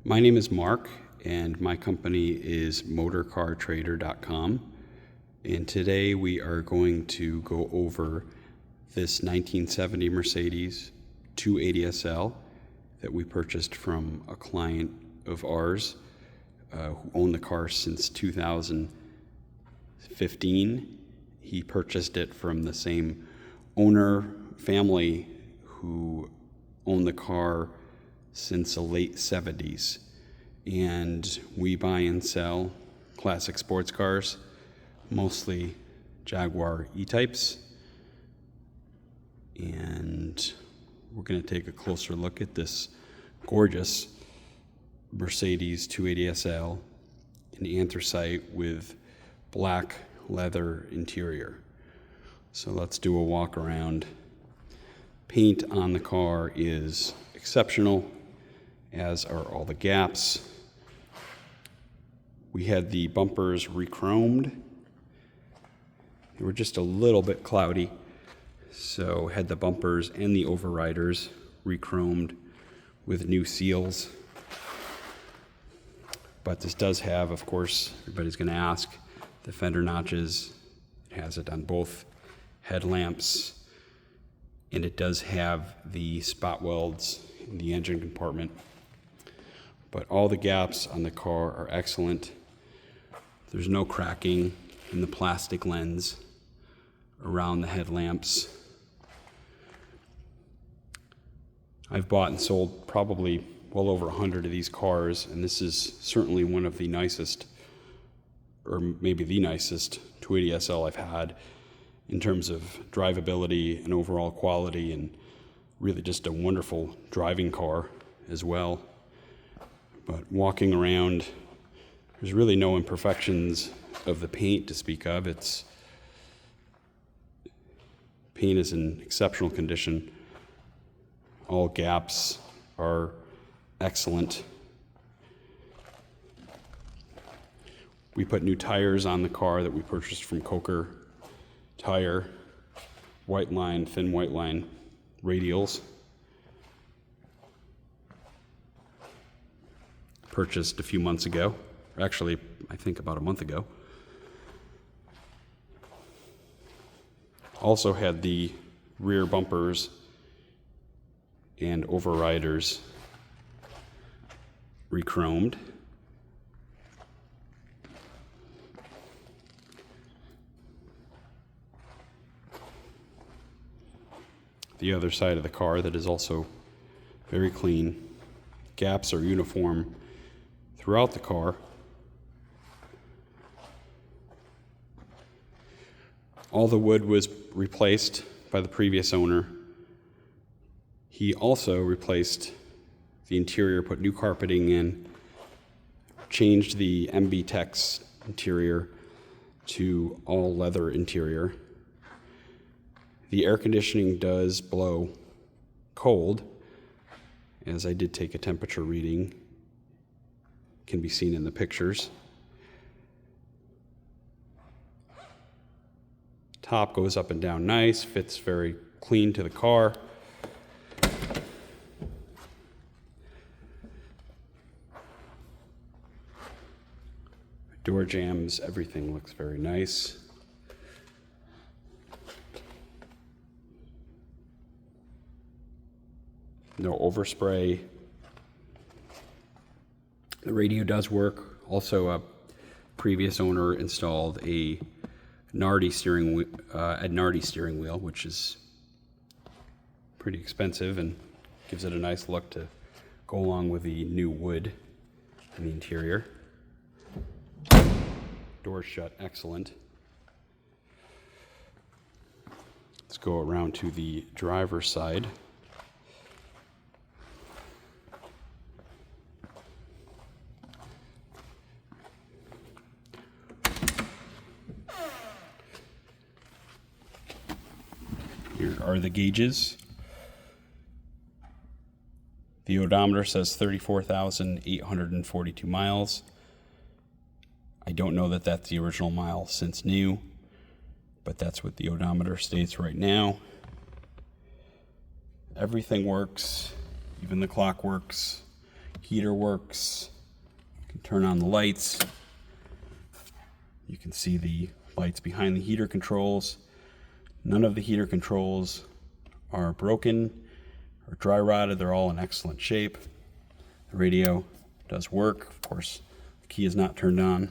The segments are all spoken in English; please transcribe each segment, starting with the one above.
My name is Mark, and my company is motorcartrader.com. And today we are going to go over this 1970 Mercedes 280SL that we purchased from a client of ours who owned the car since 2015. He purchased it from the same owner family who owned the car since the late 70s. And we buy and sell classic sports cars, mostly Jaguar E-types. And we're going to take a closer look at this gorgeous Mercedes 280SL in anthracite with black leather interior. So let's do a walk around. Paint on the car is exceptional, as are all the gaps. We had the bumpers re-chromed. They were just a little bit cloudy, so had the bumpers and the overriders re-chromed with new seals. But this does have, of course, everybody's going to ask, the fender notches. It has it on both headlamps, and it does have the spot welds in the engine compartment. But all the gaps on the car are excellent. There's no cracking in the plastic lens around the headlamps. I've bought and sold probably well over 100 of these cars, and this is certainly one of the nicest, or maybe the nicest 280SL I've had in terms of drivability and overall quality, and really just a wonderful driving car as well. But walking around, there's really no imperfections of the paint to speak of. Paint is in exceptional condition. All gaps are excellent. We put new tires on the car that we purchased from Coker Tire, white line, thin white line radials. Purchased a few months ago, actually I think about a month ago. Also had the rear bumpers and overriders re-chromed. The other side of the car that is also very clean. Gaps are uniform throughout the car. All the wood was replaced by the previous owner. He also replaced the interior, put new carpeting in, changed the MB Tex interior to all leather interior. The air conditioning does blow cold, as I did take a temperature reading. Can be seen in the pictures. Top goes up and down nice, fits very clean to the car. Door jambs, everything looks very nice. No overspray. The radio does work. Also, a previous owner installed a Nardi steering wheel, which is pretty expensive and gives it a nice look to go along with the new wood in the interior. Doors shut, excellent. Let's go around to the driver's side. Here are the gauges. The odometer says 34,842 miles. I don't know that that's the original mile since new, but that's what the odometer states right now. Everything works, even the clock works. Heater works. You can turn on the lights. You can see the lights behind the heater controls. None of the heater controls are broken or dry rotted. They're all in excellent shape. The radio does work. Of course, the key is not turned on.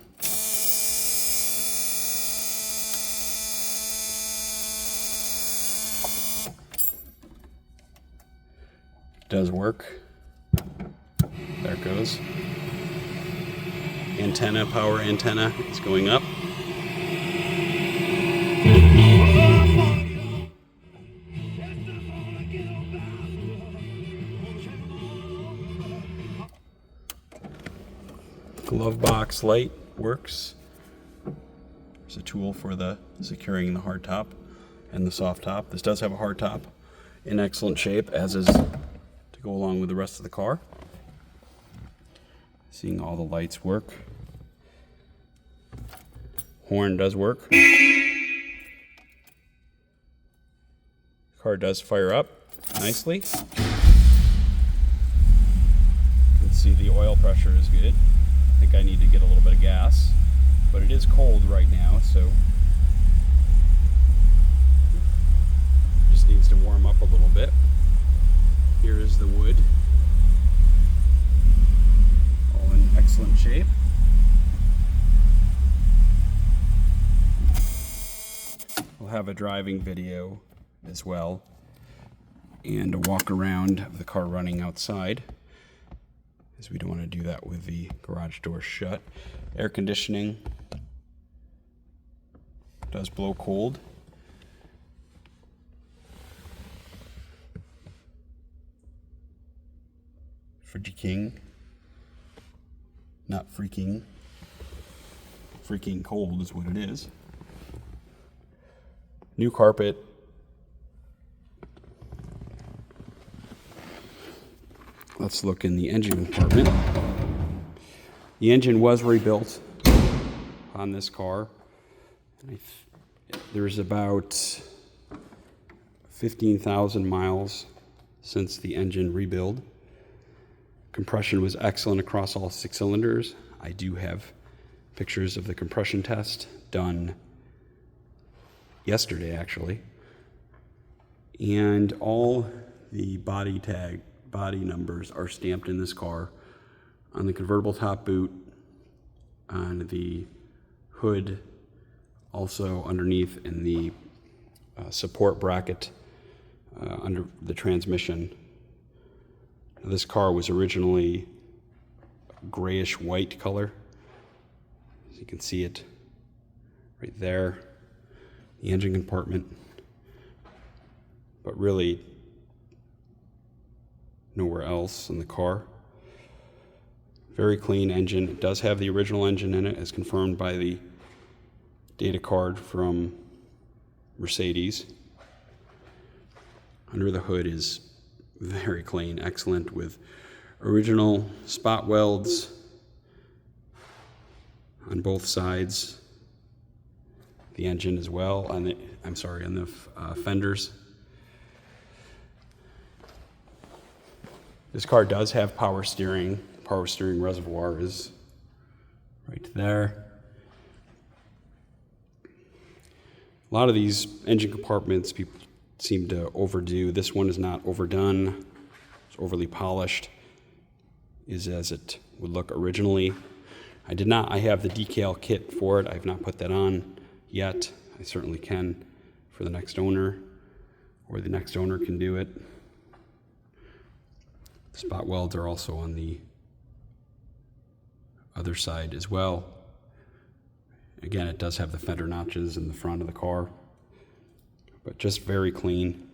It does work. There it goes. Antenna, power antenna is going up. Glove box light works. There's a tool for the securing the hard top and the soft top. This does have a hard top in excellent shape, as is to go along with the rest of the car. Seeing all the lights work. Horn does work. Car does fire up nicely. You can see the oil pressure is good. I think I need to get a little bit of gas, but it is cold right now, so just needs to warm up a little bit. Here is the wood, all in excellent shape. We'll have a driving video as well, and a walk around of the car running outside, as we don't want to do that with the garage door shut. Air conditioning does blow cold. Friggy King, not freaking. Freaking cold is what it is. New carpet. Let's look in the engine compartment. The engine was rebuilt on this car. There's about 15,000 miles since the engine rebuild. Compression was excellent across all 6 cylinders. I do have pictures of the compression test done yesterday, actually. And all the body numbers are stamped in this car on the convertible top boot, on the hood, also underneath in the support bracket under the transmission. This car was originally grayish white color. As you can see it right there, the engine compartment, but really nowhere else in the car. Very clean engine. It does have the original engine in it, as confirmed by the data card from Mercedes. Under the hood is very clean, excellent, with original spot welds on both sides. The engine as well, on the fenders. This car does have power steering. Power steering reservoir is right there. A lot of these engine compartments people seem to overdo. This one is not overdone. It's overly polished, is as it would look originally. I have the decal kit for it. I have not put that on yet. I certainly can for the next owner, or the next owner can do it. The spot welds are also on the other side as well. Again, it does have the fender notches in the front of the car, but just very clean.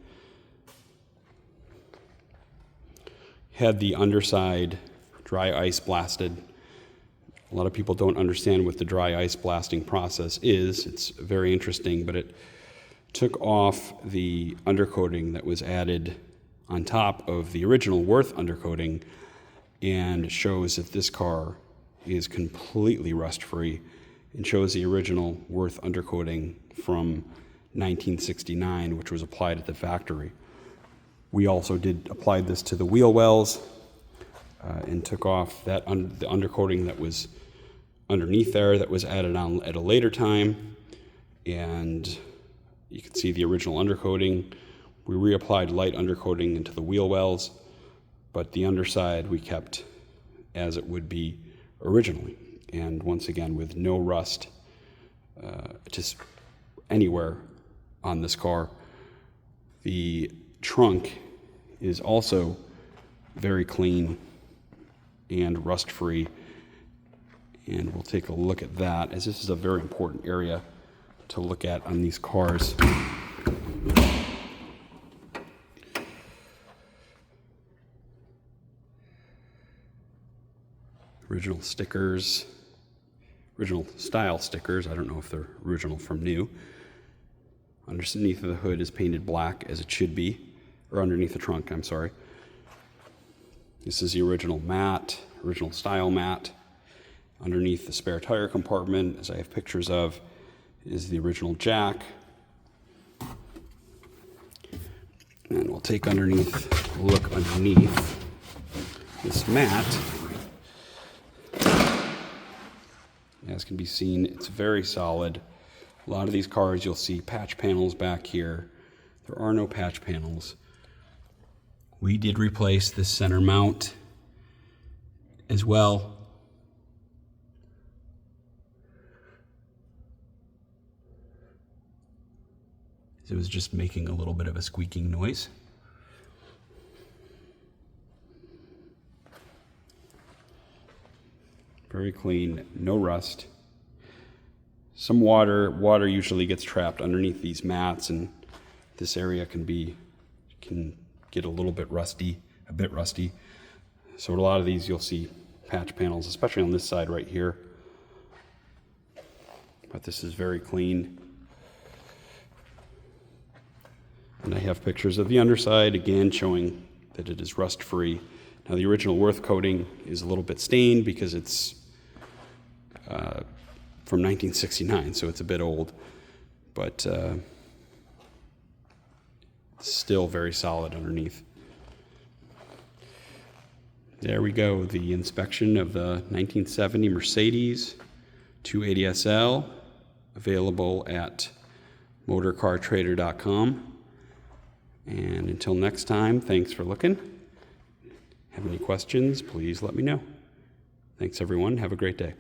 Had the underside dry ice blasted. A lot of people don't understand what the dry ice blasting process is. It's very interesting, but it took off the undercoating that was added on top of the original Worth undercoating, and shows that this car is completely rust-free, and shows the original Worth undercoating from 1969, which was applied at the factory. We also did apply this to the wheel wells. and took off the undercoating that was underneath there that was added on at a later time. And you can see the original undercoating. We reapplied light undercoating into the wheel wells, but the underside we kept as it would be originally. And once again, with no rust just anywhere on this car. The trunk is also very clean and rust-free, and we'll take a look at that, as this is a very important area to look at on these cars. Original stickers, original style stickers. I don't know if they're original from new. Underneath of the hood is painted black, as it should be, or underneath the trunk, I'm sorry. This is the original mat, original style mat. Underneath the spare tire compartment, as I have pictures of, is the original jack. And we'll take a look underneath this mat. As can be seen, it's very solid. A lot of these cars, you'll see patch panels back here. There are no patch panels. We did replace this center mount as well. It was just making a little bit of a squeaking noise. Very clean, no rust. Some water usually gets trapped underneath these mats, and this area can get a little bit rusty, So a lot of these you'll see patch panels, especially on this side right here. But this is very clean. And I have pictures of the underside, again, showing that it is rust-free. Now the original Worth coating is a little bit stained because it's from 1969, so it's a bit old, but still very solid underneath. There we go, the inspection of the 1970 Mercedes 280 SL, available at motorcartrader.com. And until next time, thanks for looking. Have any questions, please let me know. Thanks everyone, have a great day.